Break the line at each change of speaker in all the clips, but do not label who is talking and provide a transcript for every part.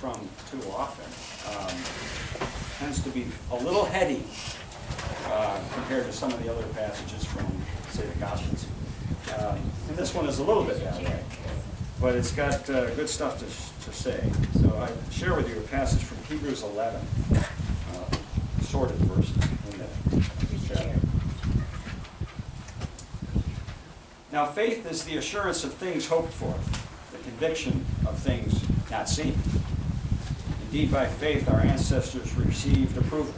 from too often, tends to be a little heady compared to some of the other passages from, say, the Gospels. And this one is a little bit that way, but it's got good stuff to say. So I share with you a passage from Hebrews 11, sorted verses in that chapter. Now faith is the assurance of things hoped for, the conviction of things not seen. Indeed, by faith our ancestors received approval.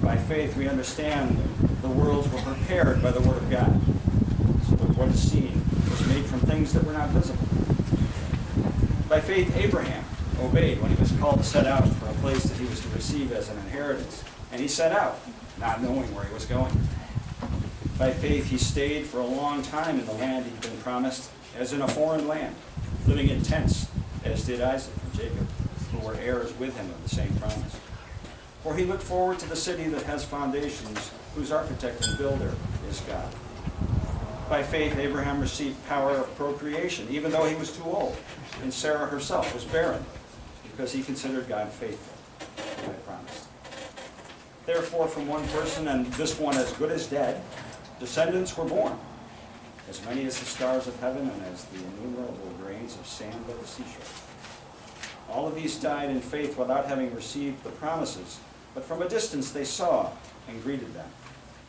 By faith we understand the worlds were prepared by the Word of God, so that what is seen was made from things that were not visible. By faith Abraham obeyed when he was called to set out for a place that he was to receive as an inheritance, and he set out, not knowing where he was going. By faith he stayed for a long time in the land he'd been promised, as in a foreign land, living in tents, as did Isaac and Jacob, who were heirs with him of the same promise. For he looked forward to the city that has foundations, whose architect and builder is God. By faith Abraham received power of procreation, even though he was too old, and Sarah herself was barren, because he considered God faithful, who had promised. Therefore from one person, and this one as good as dead, descendants were born, as many as the stars of heaven and as the innumerable grains of sand by the seashore. All of these died in faith without having received the promises, but from a distance they saw and greeted them.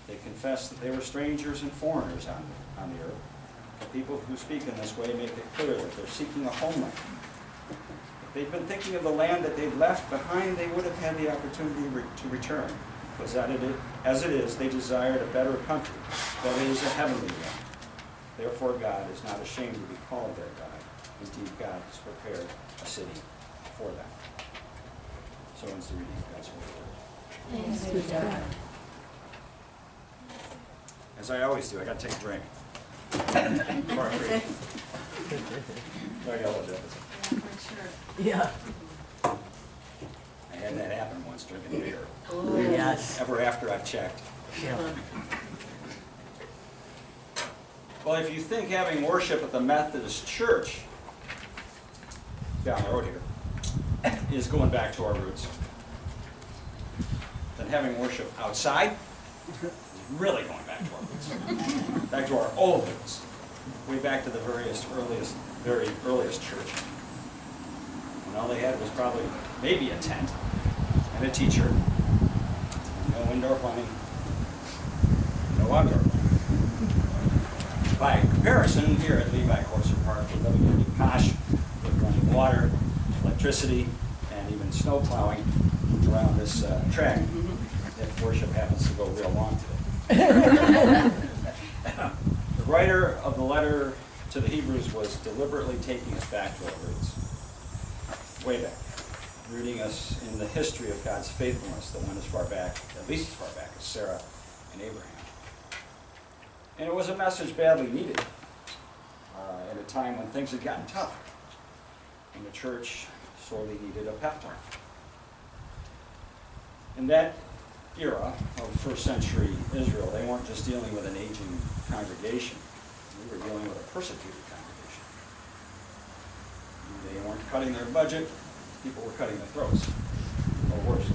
They confessed that they were strangers and foreigners on the earth. The people who speak in this way make it clear that they're seeking a homeland. If they'd been thinking of the land that they'd left behind, they would have had the opportunity to return. Because as it is, they desired a better country, that is, a heavenly one. Therefore God is not ashamed to be called their God. Indeed, God has prepared a city for them. So ends the reading of God's word.
Thanks be to God.
As I always do, I got to take a drink. Before I read. I yell at you.
Yeah.
I had that happen once drinking beer.
Oh, yes.
Ever after I've checked.
Yeah.
Well, if you think having worship at the Methodist Church down the road here is going back to our roots, then having worship outside is really going back to our roots. Back to our old roots. Way back to the very earliest church. And all they had was probably maybe a tent and a teacher. No indoor plumbing. No outdoor plumbing. By comparison, here at Levi Corser Park, we're living pretty posh with running water, electricity, and even snow plowing around this track, if worship happens to go real long today. The writer of the letter to the Hebrews was deliberately taking us back to our roots, way back, rooting us in the history of God's faithfulness that went as far back, at least as far back as Sarah and Abraham. And it was a message badly needed at a time when things had gotten tough, and the church sorely needed a pep talk. In that era of first century Israel, they weren't just dealing with an aging congregation. They were dealing with a persecuted congregation. They weren't cutting their budget, people were cutting their throats, or worse.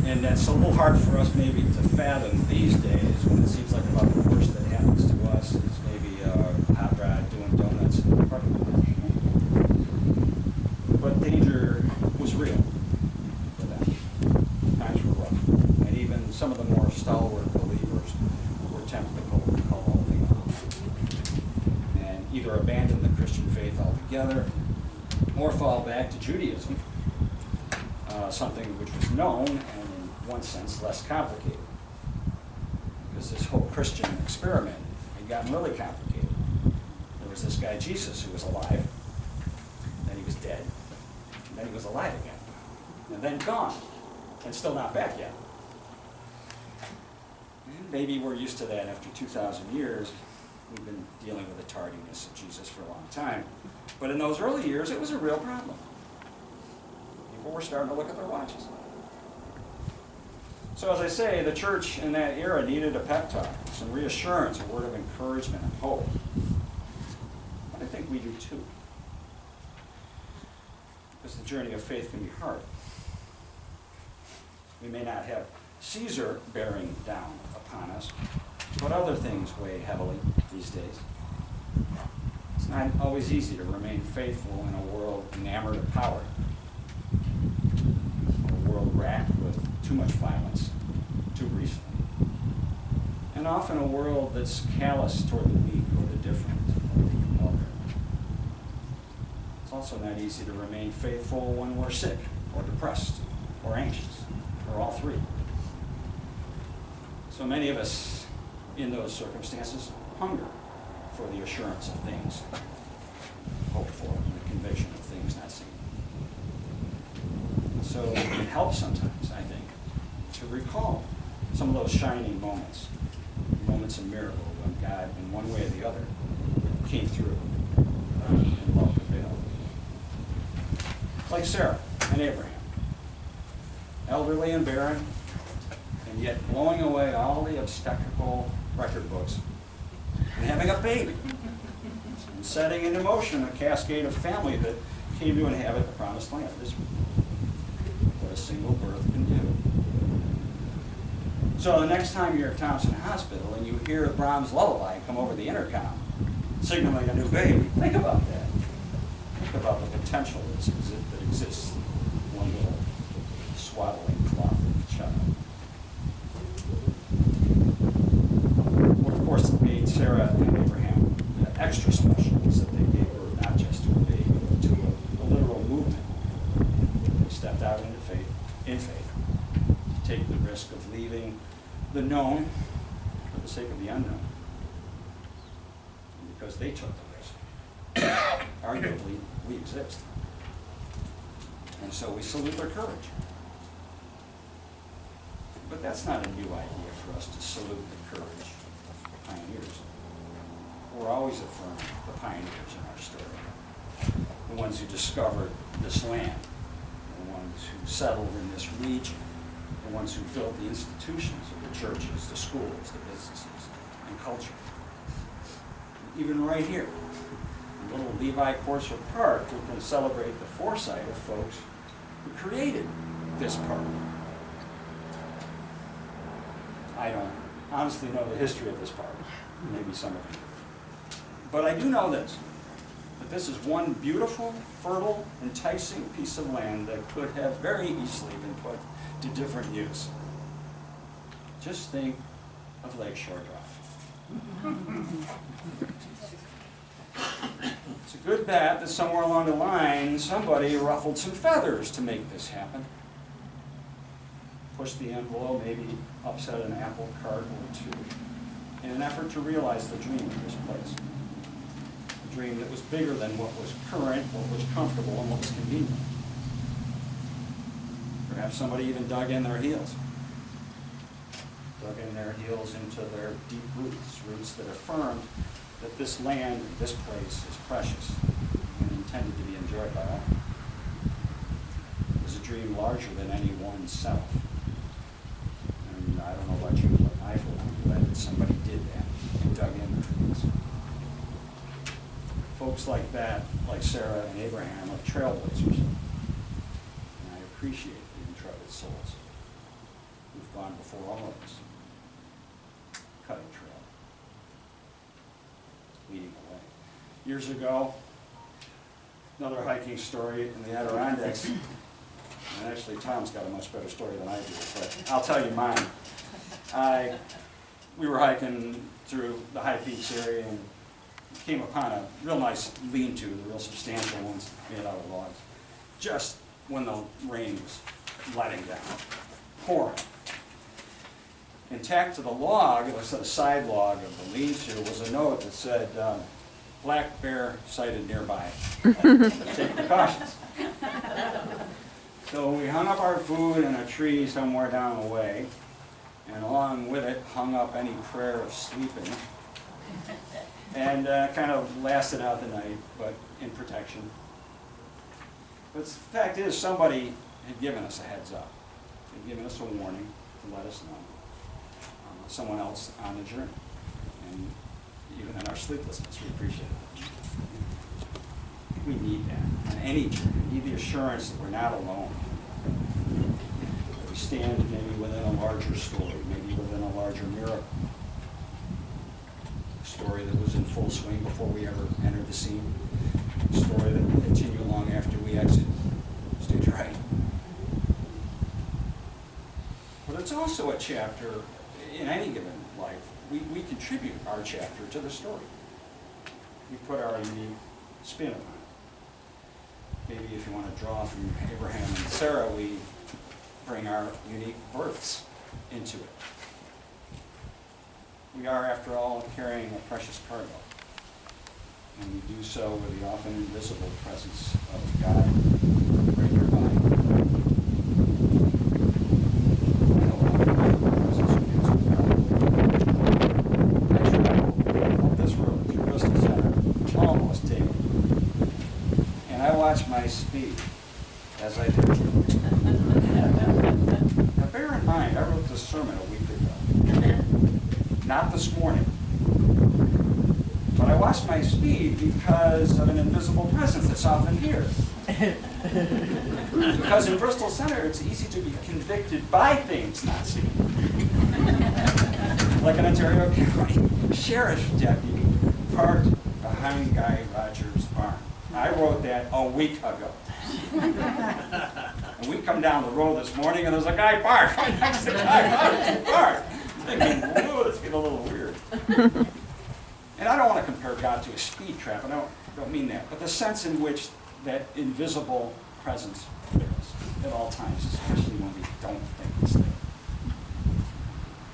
And that's a little hard for us maybe to fathom these days, when it seems like about the worst that happens to us is maybe a hot rod doing donuts in the parking lot. But danger was real for them. Times were rough. And even some of the more stalwart believers were tempted to call the whole thing off. And either abandon the Christian faith altogether, or fall back to Judaism, something which was known and in one sense less complicated. Because this whole Christian experiment had gotten really complicated. There was this guy Jesus who was alive, then he was dead, and then he was alive again, and then gone, and still not back yet. And maybe we're used to that after 2,000 years. We've been dealing with the tardiness of Jesus for a long time. But in those early years, it was a real problem. People were starting to look at their watches. So as I say, the church in that era needed a pep talk, some reassurance, a word of encouragement and hope. But I think we do too. because the journey of faith can be hard. We may not have Caesar bearing down upon us, but other things weigh heavily these days. It's not always easy to remain faithful in a world enamored of power, a world racked with too much violence too recently, and often a world that's callous toward the weak or the different or the other. It's also not easy to remain faithful when we're sick or depressed or anxious or all three. So many of us in those circumstances hunger for the assurance of things hoped for and the conviction of things not seen. So it helps sometimes, I think, to recall some of those shining moments, moments of miracle when God, in one way or the other, came through and love prevailed. Like Sarah and Abraham, elderly and barren, and yet blowing away all the obstetrical record books and having a baby and setting into motion a cascade of family that came to inhabit the promised land. This is what a single birth can do. So the next time you're at Thompson Hospital and you hear Brahms' lullaby come over the intercom, signaling a new baby, think about that. Think about the potential that exists in one little swaddling cloth of a child. What, of course, made Sarah and Abraham extra special is that they gave birth not just to a baby, but to a literal movement. They stepped out into faith, in faith, to take the risk of leaving the known for the sake of the unknown. And because they took the risk, arguably, we exist. And so we salute their courage. But that's not a new idea for us to salute the courage of pioneers. We're always affirming the pioneers in our story. The ones who discovered this land, the ones who settled in this region, the ones who built the institutions of the churches, the schools, the businesses, and culture. Even right here, in little Levi Corser Park, we can celebrate the foresight of folks who created this park. I don't honestly know the history of this park, maybe some of you. But I do know this, that this is one beautiful, fertile, enticing piece of land that could have very easily been put to different use. Just think of Lakeshore Drive. It's a good bet that somewhere along the line, somebody ruffled some feathers to make this happen. Pushed the envelope, maybe upset an apple cart or two, in an effort to realize the dream of this place. A dream that was bigger than what was current, what was comfortable, and what was convenient. Perhaps somebody even dug in their heels. Dug in their heels into their deep roots that affirmed that this land, this place, is precious and intended to be enjoyed by all. It was a dream larger than any one self. And I don't know about you, but I feel glad that somebody did that and dug in their heels. Folks like that, like Sarah and Abraham, are trailblazers. And I appreciate the intrepid souls who've gone before all of us, cutting trail, leading the way. Years ago, another hiking story in the Adirondacks, and actually Tom's got a much better story than I do, but I'll tell you mine. We were hiking through the High Peaks area and came upon a real nice lean-to, the real substantial ones made out of logs, just when the rain was letting down, pouring. And tacked to the log, it was the side log of the lean-to, was a note that said, black bear sighted nearby. Take precautions. So we hung up our food in a tree somewhere down the way, and along with it hung up any prayer of sleeping, and kind of lasted out the night, but in protection. But the fact is, somebody had given us a heads up, had given us a warning to let us know. Someone else on the journey, and even in our sleeplessness, we appreciate it. We need that on any journey. We need the assurance that we're not alone. That we stand maybe within a larger story, maybe within a larger miracle. A story that was in full swing before we ever entered the scene. A story that will continue long after we exit stage right. But it's also a chapter in any given life. We contribute our chapter to the story. We put our unique spin upon it. Maybe if you want to draw from Abraham and Sarah, we bring our unique births into it. We are, after all, carrying a precious cargo. And we do so with the often invisible presence of God right nearby. I know a lot of people presence who gets with God. I travel up this road through Bristol Center almost daily. And I watch my speed as I do. Now bear in mind, I wrote this sermon a week ago. Not this morning. But I watch my speed because of an invisible presence that's often here. Because in Bristol Center, it's easy to be convicted by things not seen. Like an Ontario County Sheriff's deputy parked behind Guy Rogers' barn. I wrote that a week ago. And we come down the road this morning and there's a guy parked right next to Guy Rogers' barn. Thinking, whoa, it's getting a little weird. And I don't want to compare God to a speed trap. I don't mean that. But the sense in which that invisible presence there is at all times, especially when we don't think it's there.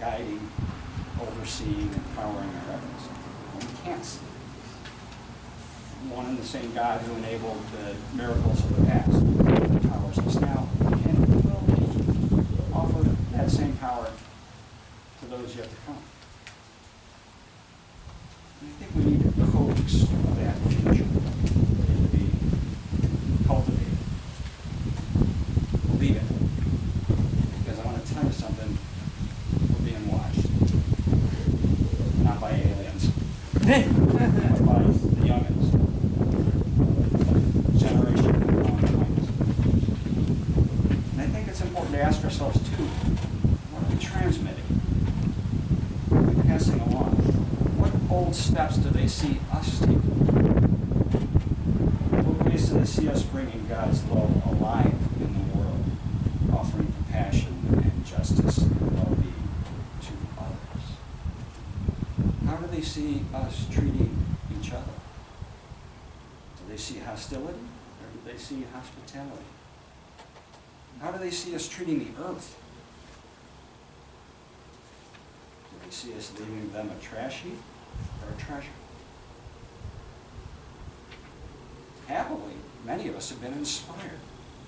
Guiding, overseeing, empowering our efforts. When we can't see. One and the same God who enabled the miracles of the past empowers us now and will offer that same power to those yet to come. And I think we need to coax that future to be cultivated. Believe it. Because I want to tell you something, we're being watched. Not by aliens, but by the youngins. Generation coming behind us. And I think it's important to ask ourselves too, what are we transmitting? What are we passing along? What bold steps do they see us taking? What ways do they see us bringing God's love alive in the world, offering compassion and justice and well-being to others? How do they see us treating each other? Do they see hostility or do they see hospitality? How do they see us treating the earth? Do they see us leaving them a trash heap or a treasure? Happily, many of us have been inspired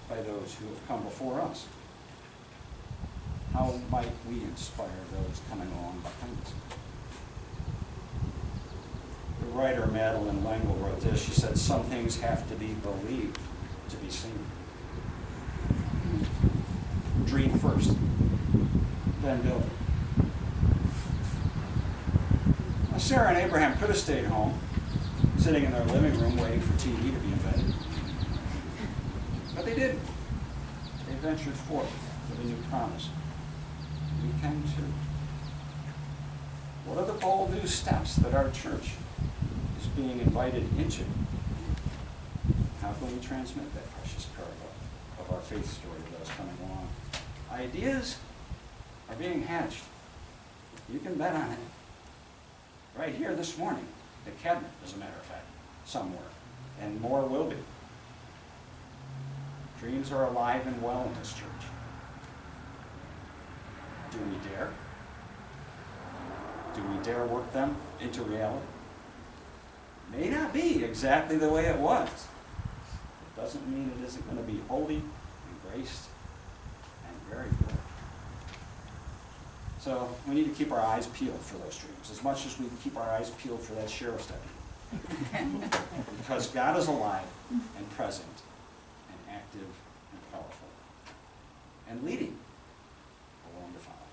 by those who have come before us. How might we inspire those coming along behind us? The writer Madeleine L'Engle wrote this. She said, some things have to be believed to be seen. Dream first, then build. Now, Sarah and Abraham could have stayed home, sitting in their living room waiting for TV to be invented. But they didn't. They ventured forth with a new promise. We can too. What are the bold new steps that our church is being invited into? How can we transmit that precious cargo of our faith story to those coming along? Ideas are being hatched. You can bet on it. Right here this morning, the cabinet, as a matter of fact, somewhere, and more will be. Dreams are alive and well in this church. Do we dare? Do we dare work them into reality? May not be exactly the way it was. It doesn't mean it isn't going to be holy, embraced, and very good. So we need to keep our eyes peeled for those dreams, as much as we keep our eyes peeled for that sheriff's deputy. Because God is alive and present and active and powerful and leading, but willing to follow.